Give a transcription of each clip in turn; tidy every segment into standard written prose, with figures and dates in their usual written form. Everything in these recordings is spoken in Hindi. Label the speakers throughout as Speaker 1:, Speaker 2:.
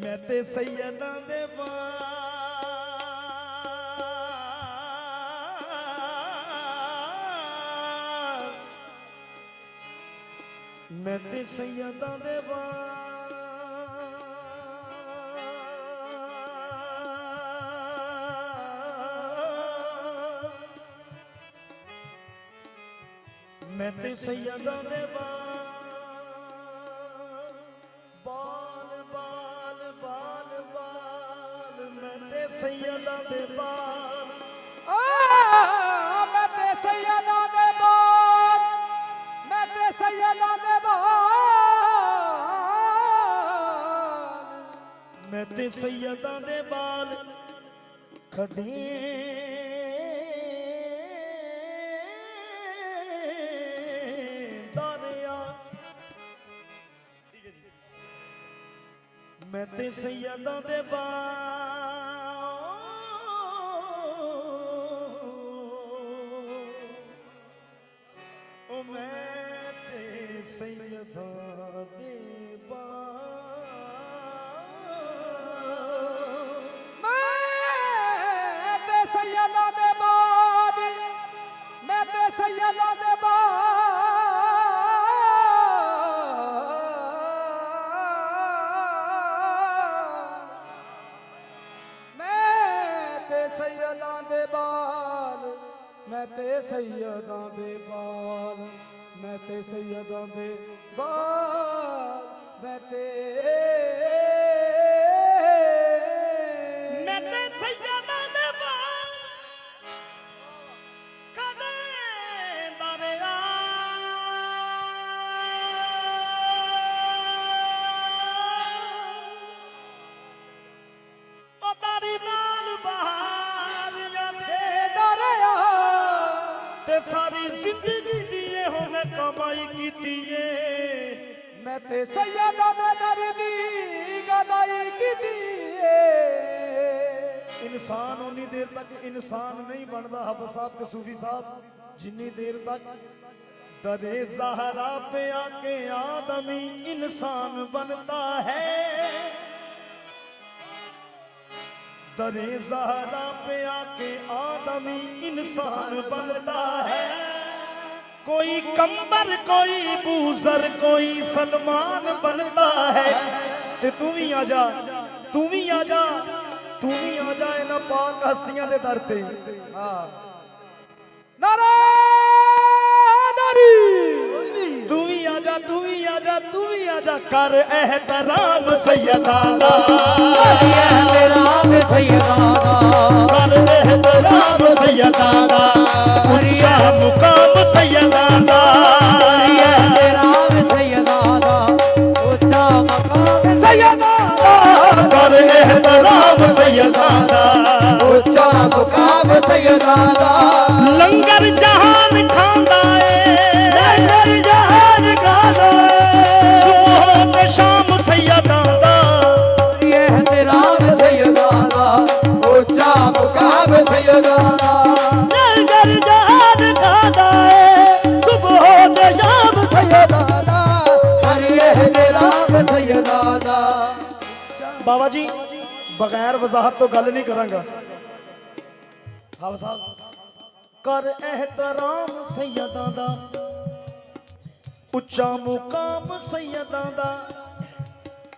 Speaker 1: मैं ते सैयदा दे मैं ते सैयदा दे मैं ते सैयदा दे बाल बाल बाल बाल मैं ते सैयदा दे बाल
Speaker 2: मैं ते सैयदा दे बाल मैं ते सैयदा दे बाल
Speaker 1: मैं ते सैयदा दे बाल खड़े मैं ते सैयदा दे ओ मैं ते सैयदा दे
Speaker 2: मैं ते सैयदा दे बाल मैं ते सैयदा दे मैं ते सैयदा दे बाल मैं ते सैयदा दे बाल मैं ते
Speaker 1: सैयदा दे बाल कदे दरिया ओ तारी नाल बहार ते सारी जिंदगी दिए होने कमाई की
Speaker 2: मैं ते सैयदा दे दर्दी गदाई की
Speaker 1: इंसान उन्नी देर तक इंसान नहीं बनता हाफिज साहब के सूफी साहब जिन्नी देर तक दरे ज़हरा पे आके आदमी इंसान बनता है दरे ज़हरा पे आके आदमी इंसान बनता है कोई कंबर कोई बूजर कोई सलमान बनता है ते तू भी आजा तू भी आजा तू भी आजा इन्हां पाक हस्तियां दे दर ते
Speaker 2: नारा नारी
Speaker 1: तू भी आजा तू भी आजा तू भी आजा कर एहतराम सैयदा दा
Speaker 2: एहतराम सैयदा
Speaker 1: कर एहतराम सैयदा दा ऊंचा मुकाम सैयदा दा
Speaker 2: एहतराम सैयदा ऊंचा मकाम सैयदा
Speaker 1: कर एहतराम सैयदा दा
Speaker 2: ऊंचा मुकाम सैयदा
Speaker 1: लंगर जहान खांदा है
Speaker 2: लंगर जहान खांदा
Speaker 1: सुबह ते शाम सैयदा दा
Speaker 2: एहतराम सैयदा ऊंचा मुकाम सैयदा लंगर जहान खांदा है सुबह ते शाम सैयदा एहतराम सैयदा
Speaker 1: बाबा जी बगैर वजाहत तो गल नहीं करांगा हाफिज साहब कर एहतराम सैयदा दा उच्चा मुकाम सैयदा दा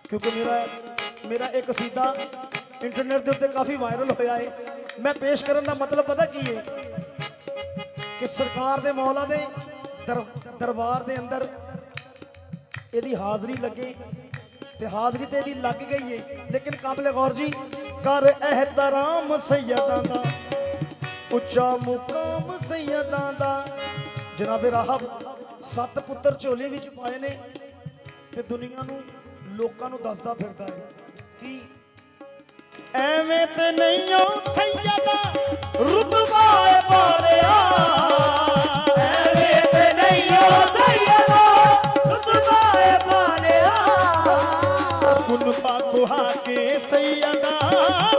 Speaker 1: क्योंकि मेरा एक कसीदा इंटरनेट के उत्ते काफ़ी वायरल होया है मैं पेश करने का मतलब पता की है कि सरकार दे मौला दे दरबार दे अंदर यदि हाजरी लगे ते हाजरी ते यदि लग गई है लेकिन काबिल गौर जी कर एहतराम सैयदा दा उच्चा मुकाम सैयदा दा जनाबे राहब 7 पुत्र झोली विच पाए ने ते दुनिया नू लोकां नू दसदा फिरदा है कि एवें ते नहीं हो सैयदा रुतबा है पालिया एवें ते नहीं हो सैयदा रुतबा है पालिया कुन पाकुहा के सैयदा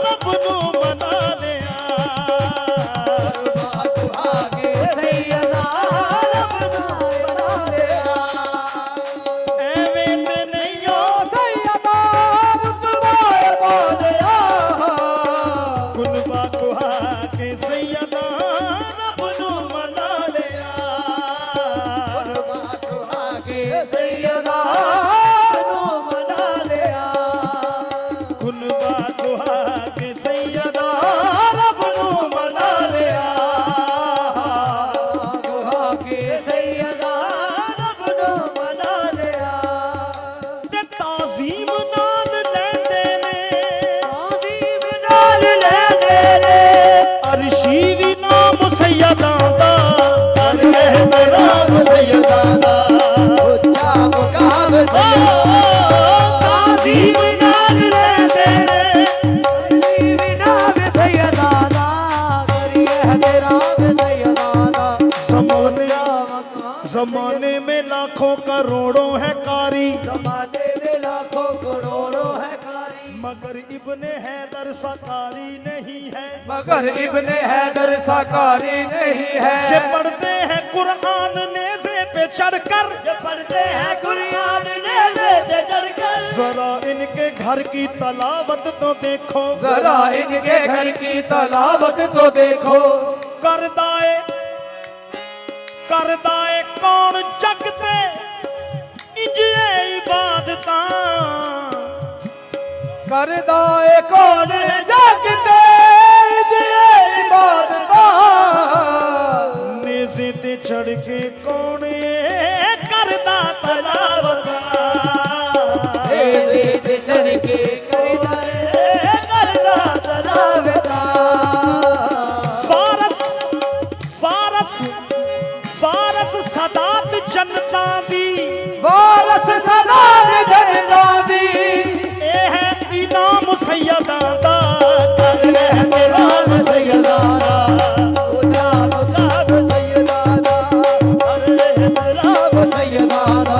Speaker 1: रब नू मना लिया
Speaker 2: पाकुहा के सैयदा रब नू मना लिया
Speaker 1: एवें ते नहीं हो
Speaker 2: सैयदा रुतबा सैयदा नू मना लिया
Speaker 1: कुनबा दुआ के सैयदा रब नू मना लिया
Speaker 2: दुआ के सैयदा रब नू मना लिया
Speaker 1: ते ताज़ीम नाल लैंदे ने
Speaker 2: ताज़ीम नाल लैंदे ने
Speaker 1: अरशी वी नाम सैयदा दा
Speaker 2: नाम सैयदा दा उच्चा मुकाम ताज़ीम नाल लैंदे ने ताज़ीम नाम सैयदा दा करिए नाम सैयदा दा
Speaker 1: ज़माने में लाखों करोड़ों है कारी
Speaker 2: ज़माने में लाखों करोड़ों है कारी
Speaker 1: मगर इब्ने हैदर साकारी नहीं है
Speaker 2: मगर इब्ने हैदर साकारी नहीं है
Speaker 1: ये पढ़ते हैं कुरान नेज़े पे चढ़कर
Speaker 2: ये पढ़ते हैं कुरान नेज़े पे चढ़कर
Speaker 1: जरा इनके घर की तलावत तो देखो
Speaker 2: जरा इनके घर की तलावत तो देखो
Speaker 1: करदाए कौन जगते इंजे इबादतां
Speaker 2: करदाए कौन जगते जे इबादतां
Speaker 1: नेज़े ते चढ़ के कौन करदा तलावतां
Speaker 2: नेज़े ते चढ़ के करदा तलावतां
Speaker 1: फारस सदात जनता दी
Speaker 2: वारस सदात जनता दी
Speaker 1: ए है इनाम सैयदा दा
Speaker 2: नाम सैयदा दा नाम सैयदा दा नाम सैयदा दा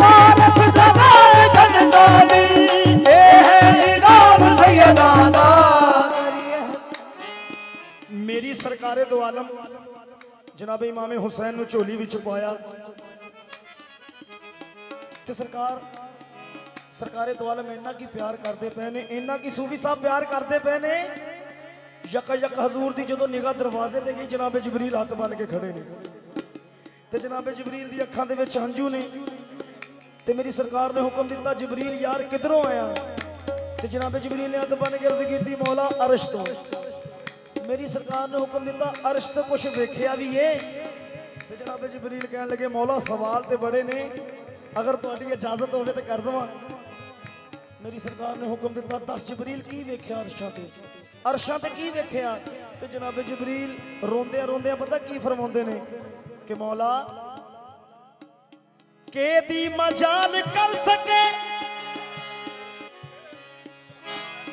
Speaker 2: वारस सदात जनता दी ए है नाम सैयदा दा
Speaker 1: मेरी सरकारे दो आलम जनाब इमाम हुसैन नु झोली विच पाया ते सरकारे दो आलम इन्ना की प्यार करते पे ने इन्ना की सूफी साहब प्यार करते पे ने यक हजूर दी जदों निगाह दरवाजे ते गई जनाब जबरील हाथ बन के खड़े ने ते जनाब जबरील दी अखां दे विच हंझू ने ते मेरी सरकार ने हुक्म दिता जबरील यार किधरों आया ते जनाब जबरील ने हाथ बन के अर्ज कीती मौला अरश तो मेरी सरकार ने हुक्म दिता अर्श तो कुछ वेख्या भी है ते जनाब जबरील कहने लगे मौला सवाल ते बड़े ने अगर तुहाडी इजाजत होवे ते कर दवां मेरी सरकार ने हुक्म दिता दस जबरील की वेख्या अर्शां ते की वेख्या ते जनाब जबरील रोंदे रोंदे पता की फरमाउंदे ने कि मौला के दी मजाल कर सके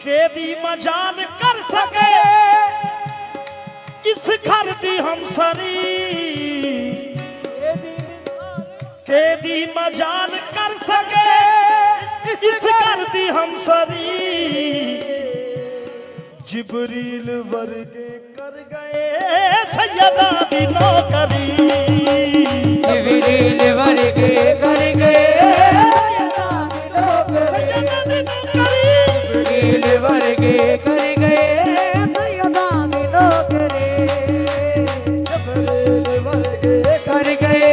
Speaker 1: के दी मजाल कर सके इस घर दी हम सरी के दी मजाल कर सके इस घर दी हम सरी जिबरील वर्गे कर गए सैयदा दी नौकरी
Speaker 2: जिबरील वर्गे कर गए जिबरील वर्गे कर गए सैयदा दी नौकरी जिबरील वर्गे कर गए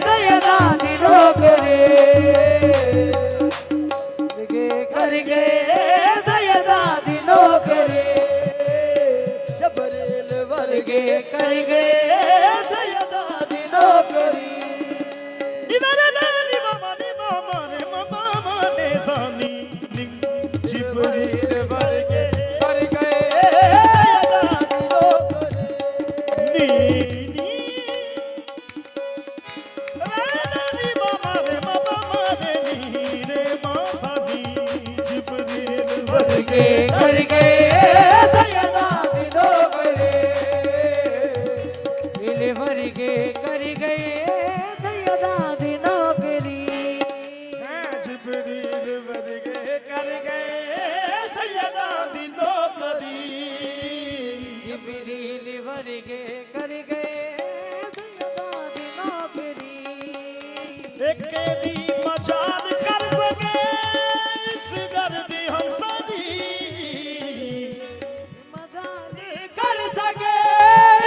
Speaker 2: सैयदा दी नौकरी कर गए सैयदा दी नौकरी जिबरील वर्गे कर गए सैयदा दी नौकरी
Speaker 1: जिबरील वर्गे
Speaker 2: कर गए कर गए सैयदा दी नौकरी दिल भर के कर गए सैयदा दी नौकरी
Speaker 1: जिबरील वर्गे कर गए सैयदा दी नौकरी
Speaker 2: जिबरील भर के कर गए सैयदा दी नौकरी
Speaker 1: एक दी मजाल कर सके इस घर दी हम सदी
Speaker 2: मजाल कर सके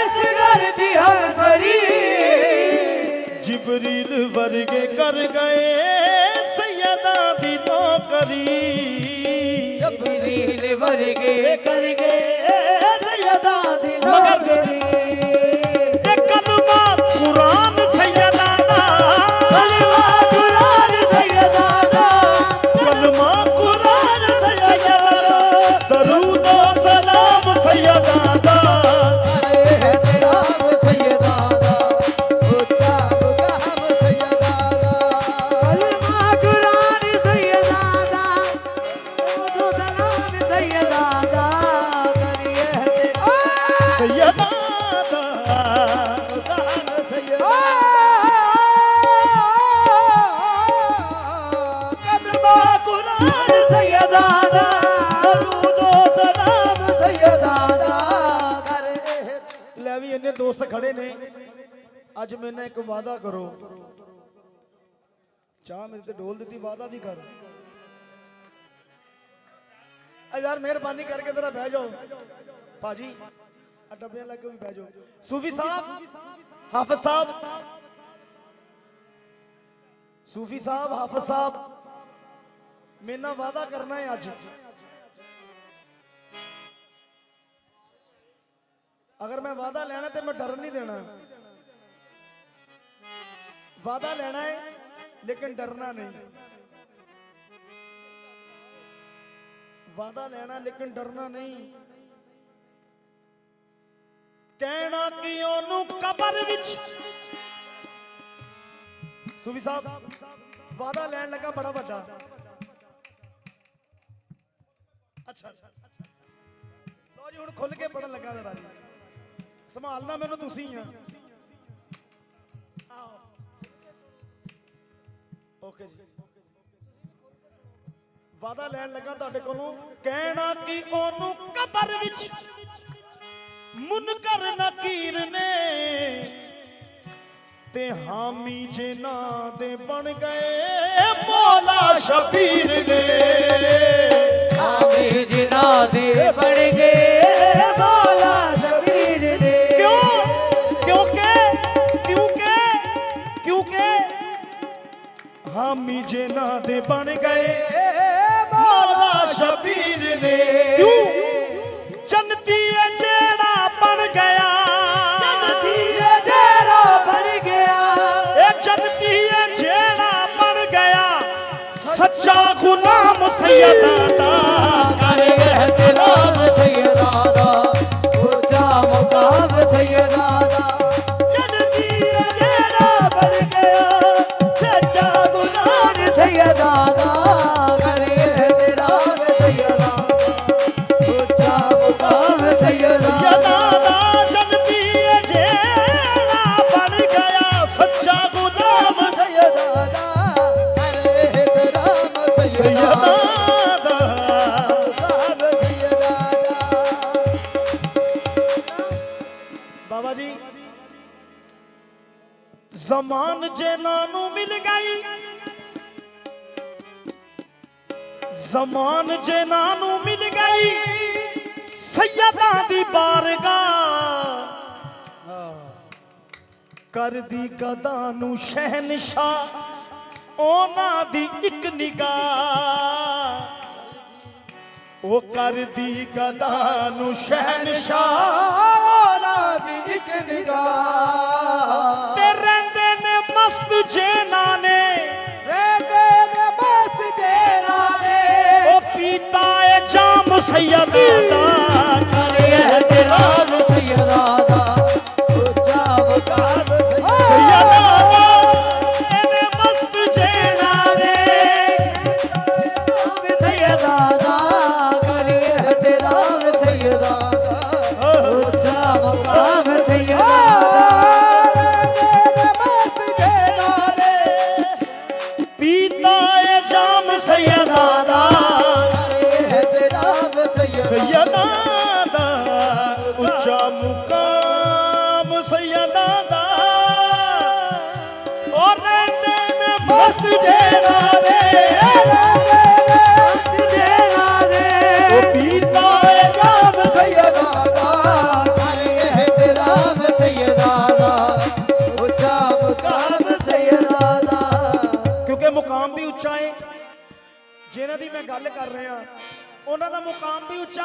Speaker 2: इस घर दी हम सरी
Speaker 1: जबरील वर्गे कर गए सैयदा दी नौकरी
Speaker 2: जबरील वर्गे कर गए सैयदा दी नौकरी
Speaker 1: कलमा कुरान सैयदा दा
Speaker 2: कलमा कुरान सैयदा दा
Speaker 1: कलमा कुरान सैयदा दा दरूद व सलाम सैयदा दा
Speaker 2: एहतराम सैयदा दा ऊंचा मुकाम सैयदा दा कलमा कुरान सैयदा दा दरूद सलाम सैयदा दा करिए
Speaker 1: सैयदा दा ਲੈ ਵੀ ਇੰਨੇ ਦੋਸਤ ਖੜੇ ਨੇ ਅੱਜ ਮੇਰੇ ਨਾਲ ਇੱਕ ਵਾਅਦਾ ਕਰੋ ਚਾਹ ਮੇਰੇ ਤੇ ਡੋਲ ਦਿੱਤੀ ਵਾਅਦਾ ਵੀ ਕਰ ਆ ਯਾਰ ਮਿਹਰਬਾਨੀ ਕਰਕੇ ਜ਼ਰਾ ਬਹਿ ਜਾਓ ਭਾਜੀ ਆ ਡੱਬਿਆਂ ਲੱਗੇ ਵੀ ਬਹਿ ਜਾਓ ਸੂਫੀ ਸਾਹਿਬ ਹਾਫਿਜ਼ ਸਾਹਿਬ ਸੂਫੀ ਸਾਹਿਬ ਹਾਫਿਜ਼ ਸਾਹਿਬ ਮੇਰੇ ਨਾਲ ਵਾਅਦਾ ਕਰਨਾ ਹੈ ਅੱਜ अगर मैं वादा लेना तो मैं डर नहीं देना वादा लेना है लेकिन डरना नहीं वादा लेना लेकिन डरना नहीं कहना कि ओनू कबर विच सूफी साहब वादा लैन लगा बड़ा बड़ा अच्छा लो जी हुण खुल के पढ़न लगा जरा जी संभालना मैनू तुसी ही ओके जी वादा लैन लगा तुहाडे कोलों कहना कि ओनू कबर विच मुनकर नकीर ने ते हामी जिना दे बन गए मौला शबीर ने
Speaker 2: हामी जिना दे बन गए मौला शबीर ने
Speaker 1: क्योंकि हामी जिना दे बन गए मौला शबीर ने क्यों जन्नती जेड़ा बन गया
Speaker 2: जन्नती जेड़ा बन गया
Speaker 1: जन्नती जेड़ा बन गया सच्चा गुलाम सैयदा दा
Speaker 2: करे एहतराम सैयदा दा ऊंचा मुकाम सैयदा दा जन्नती जेड़ा बन गया सच्चा गुलाम सैयदा दा करे एहतराम सैयदा ऊंचा मुकाम सैयदा दा
Speaker 1: जन्नती जेड़ा बन गया सच्चा गुलाम
Speaker 2: सैयदा दा करे एहतराम सैयदा
Speaker 1: सैयदा दा
Speaker 2: मुकाम सैयदा दा
Speaker 1: बाबा जी जमान जेना नू मिल गई जमान जेना नू मिल गई सैयदा दी बारगाह कर दी गदा नू शहनशाह ओना दी एक निगाह ओ कर दी गदा नू शहनशाह
Speaker 2: ओना दी एक निगाह
Speaker 1: ते रहंदे ने मस्त जेना ने
Speaker 2: रहंदे ने मस्त जेना ने
Speaker 1: ओ पीता ए जाम सैयदा दा
Speaker 2: करे एहतराम सैयदा दा ऊंचा मुकाम
Speaker 1: सैयदा दा एने मस्त जेना ने
Speaker 2: सैयदा दा करे एहतराम सैयदा दा ऊंचा मुकाम सैयदा दा मस्त जेना ने
Speaker 1: पीता ए जाम सैयदा दा
Speaker 2: एहतराम
Speaker 1: सैयदा दा ऊंचा मुकाम सैयदा दा और रहंदे ने मस्त जेना ने
Speaker 2: मस्त जेना ने
Speaker 1: ओ पीता ए जाम
Speaker 2: सैयदा दा करे एहतराम सैयदा दा ऊंचा मुकाम सैयदा
Speaker 1: ਕਿਉਂਕਿ ਮੁਕਾਮ ਵੀ ਉੱਚਾ ਹੈ। ਜਿਨ੍ਹਾਂ ਦੀ ਮੈਂ ਗੱਲ ਕਰ ਰਿਹਾ ਉਹਨਾਂ ਦਾ ਮੁਕਾਮ ਵੀ ਉੱਚਾ